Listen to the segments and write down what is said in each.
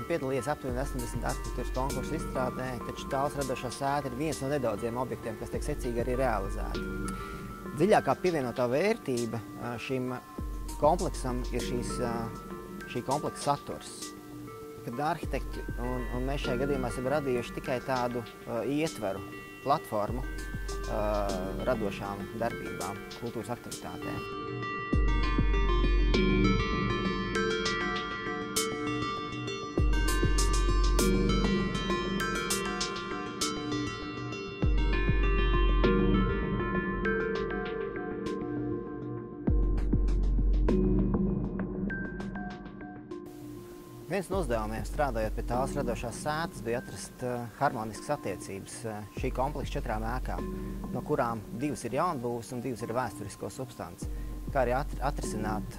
esmu piedalījies aptuveni 80 arhitektūras konkursu izstrādē, taču tāls radošā sēta ir viens no nedaudziem objektiem, kas tiek secīgi arī realizēti. Dziļākā pievienotā vērtība šim kompleksam ir šī kompleksa saturs. Kad arhitekti un mēs šajā gadījumā esam radījuši tikai tādu ietveru, platformu radošām darbībām, kultūras aktivitātēm. Viens no uzdevumiem, strādājot pie tāls radošās sētas, bija atrast harmoniskas attiecības šī kompleksa 4 ēkām, no kurām 2 ir jaunbūves un 2 ir vēsturisko substanci, kā arī atrisināt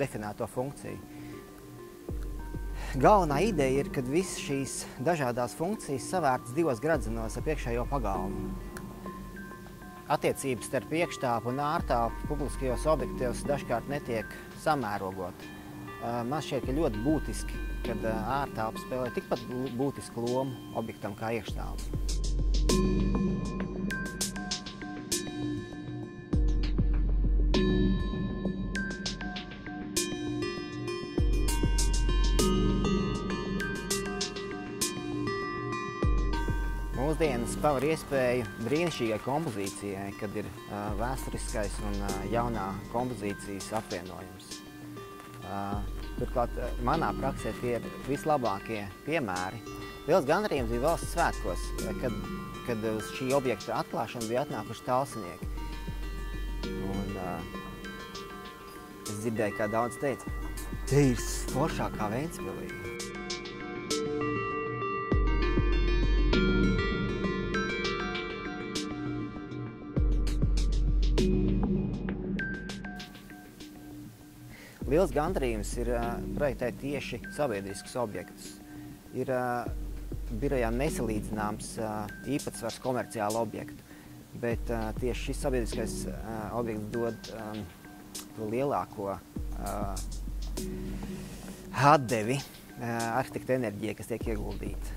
definēto funkciju. Galvenā ideja ir, kad visas šīs dažādās funkcijas savērtas 2 gradzenos ap iekšējo pagalmu. Attiecības starp iekštāpu un ārtāpu publiskajos objektos dažkārt netiek samērogoti. Man šķiet, ka ļoti būtiski, kad ārtelpa spēlē tikpat būtisku lomu objektam kā iekštelpa. Mūsdienas paver iespēju brīnišķīgai kompozīcijai, kad ir vēsturiskais un jaunā kompozīcijas apvienojums. Turklāt manā praksē tie ir vislabākie piemēri. Liels gandarījums bija valsts svētkos, kad uz šī objekta atklāšanu bija atnākuši talsinieki. Un es dzirdēju, kā daudz teica, te ir foršāk kā Ventspilī. Liels gandarījums ir projektēt tieši sabiedriskus objektus. Ir birojā nesalīdzināms īpatsvars komerciālu objektu, bet tieši šis sabiedriskais objekts dod to lielāko atdevi arhitekta enerģijai, kas tiek ieguldīta.